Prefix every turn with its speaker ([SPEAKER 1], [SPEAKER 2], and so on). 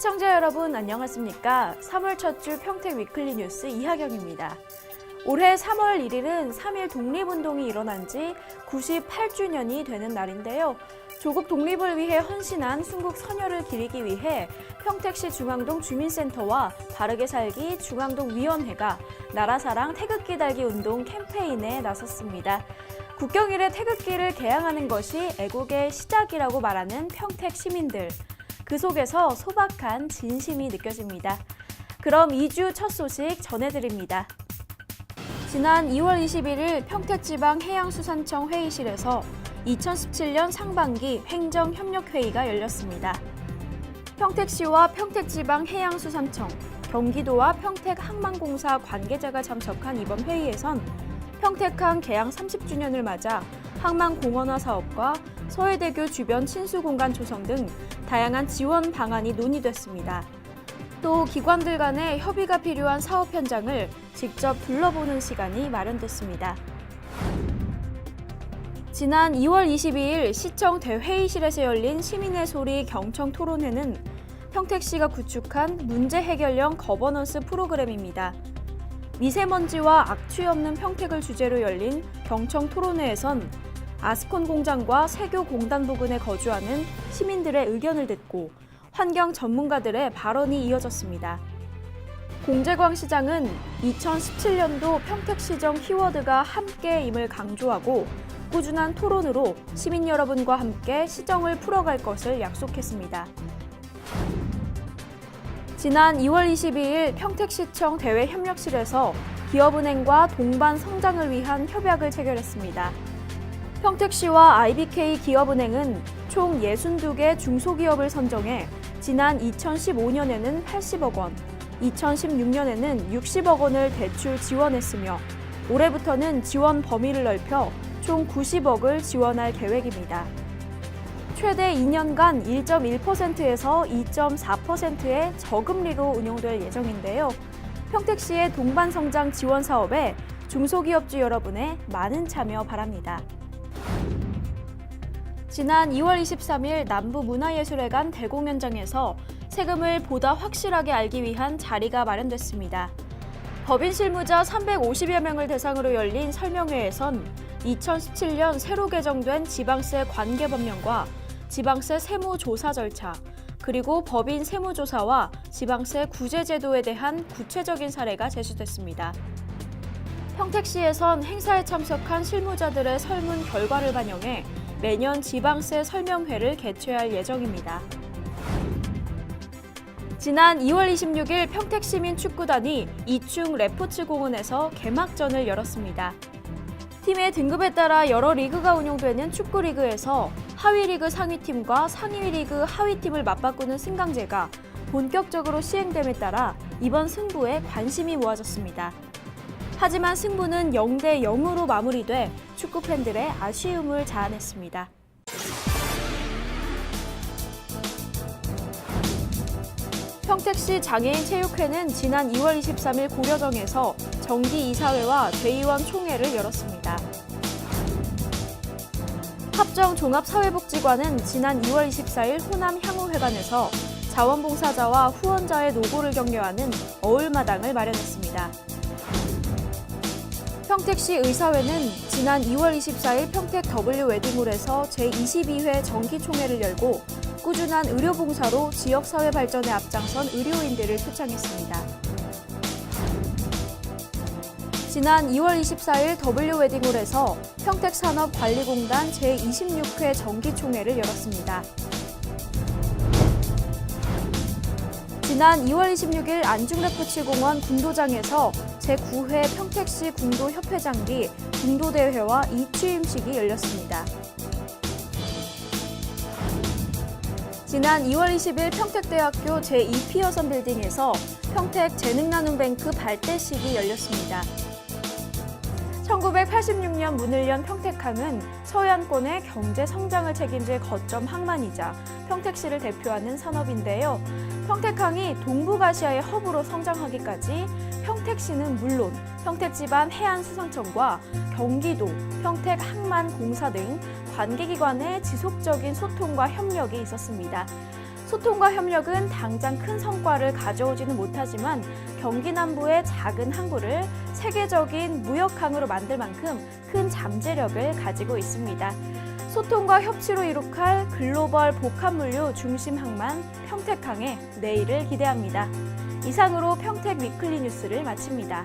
[SPEAKER 1] 시청자 여러분 안녕하십니까? 3월 첫 주 평택 위클리 뉴스 이하경입니다. 올해 3월 1일은 3.1 독립운동이 일어난 지 98주년이 되는 날인데요. 조국 독립을 위해 헌신한 순국 선열을 기리기 위해 평택시 중앙동 주민센터와 바르게 살기 중앙동 위원회가 나라사랑 태극기 달기 운동 캠페인에 나섰습니다. 국경일에 태극기를 개양하는 것이 애국의 시작이라고 말하는 평택 시민들. 그 속에서 소박한 진심이 느껴집니다. 그럼 2주 첫 소식 전해드립니다. 지난 2월 21일 평택지방해양수산청 회의실에서 2017년 상반기 행정협력회의가 열렸습니다. 평택시와 평택지방해양수산청, 경기도와 평택항만공사 관계자가 참석한 이번 회의에선 평택항 개항 30주년을 맞아 항만공원화 사업과 서해대교 주변 친수공간 조성 등 다양한 지원 방안이 논의됐습니다. 또 기관들 간의 협의가 필요한 사업 현장을 직접 둘러보는 시간이 마련됐습니다. 지난 2월 22일 시청 대회의실에서 열린 시민의 소리 경청 토론회는 평택시가 구축한 문제 해결형 거버넌스 프로그램입니다. 미세먼지와 악취 없는 평택을 주제로 열린 경청 토론회에선 아스콘 공장과 세교 공단 부근에 거주하는 시민들의 의견을 듣고 환경 전문가들의 발언이 이어졌습니다. 공재광 시장은 2017년도 평택시정 키워드가 함께임을 강조하고 꾸준한 토론으로 시민 여러분과 함께 시정을 풀어갈 것을 약속했습니다. 지난 2월 22일 평택시청 대외협력실에서 기업은행과 동반 성장을 위한 협약을 체결했습니다. 평택시와 IBK 기업은행은 총 62개 중소기업을 선정해 지난 2015년에는 80억 원, 2016년에는 60억 원을 대출 지원했으며 올해부터는 지원 범위를 넓혀 총 90억을 지원할 계획입니다. 최대 2년간 1.1%에서 2.4%의 저금리로 운용될 예정인데요. 평택시의 동반성장 지원 사업에 중소기업주 여러분의 많은 참여 바랍니다. 지난 2월 23일 남부문화예술회관 대공연장에서 세금을 보다 확실하게 알기 위한 자리가 마련됐습니다. 법인 실무자 350여 명을 대상으로 열린 설명회에선 2017년 새로 개정된 지방세 관계법령과 지방세 세무조사 절차, 그리고 법인 세무조사와 지방세 구제제도에 대한 구체적인 사례가 제시됐습니다. 평택시에선 행사에 참석한 실무자들의 설문 결과를 반영해 매년 지방세 설명회를 개최할 예정입니다. 지난 2월 26일 평택시민축구단이 2충 레포츠 공원에서 개막전을 열었습니다. 팀의 등급에 따라 여러 리그가 운영되는 축구리그에서 하위리그 상위팀과 상위리그 하위팀을 맞바꾸는 승강제가 본격적으로 시행됨에 따라 이번 승부에 관심이 모아졌습니다. 하지만 승부는 0대 0으로 마무리돼 축구팬들의 아쉬움을 자아냈습니다. 평택시 장애인 체육회는 지난 2월 23일 고려정에서 정기이사회와 대의원 총회를 열었습니다. 합정종합사회복지관은 지난 2월 24일 호남향후회관에서 자원봉사자와 후원자의 노고를 격려하는 어울마당을 마련했습니다. 평택시 의사회는 지난 2월 24일 평택 W웨딩홀에서 제22회 정기총회를 열고 꾸준한 의료봉사로 지역사회 발전에 앞장선 의료인들을 표창했습니다. 지난 2월 24일 W웨딩홀에서 평택산업관리공단 제26회 정기총회를 열었습니다. 지난 2월 26일 안중레포츠공원 궁도장에서 제9회 평택시 궁도협회장기 궁도대회와 이취임식이 열렸습니다. 지난 2월 20일 평택대학교 제2피어선 빌딩에서 평택 재능나눔뱅크 발대식이 열렸습니다. 1986년 문을 연 평택항은 서해안권의 경제 성장을 책임질 거점 항만이자 평택시를 대표하는 산업인데요. 평택항이 동북아시아의 허브로 성장하기까지 평택시는 물론 평택지방 해안수산청과 경기도, 평택항만공사 등 관계기관의 지속적인 소통과 협력이 있었습니다. 소통과 협력은 당장 큰 성과를 가져오지는 못하지만 경기 남부의 작은 항구를 세계적인 무역항으로 만들 만큼 큰 잠재력을 가지고 있습니다. 소통과 협치로 이룩할 글로벌 복합물류 중심 항만 평택항의 내일을 기대합니다. 이상으로 평택 위클리 뉴스를 마칩니다.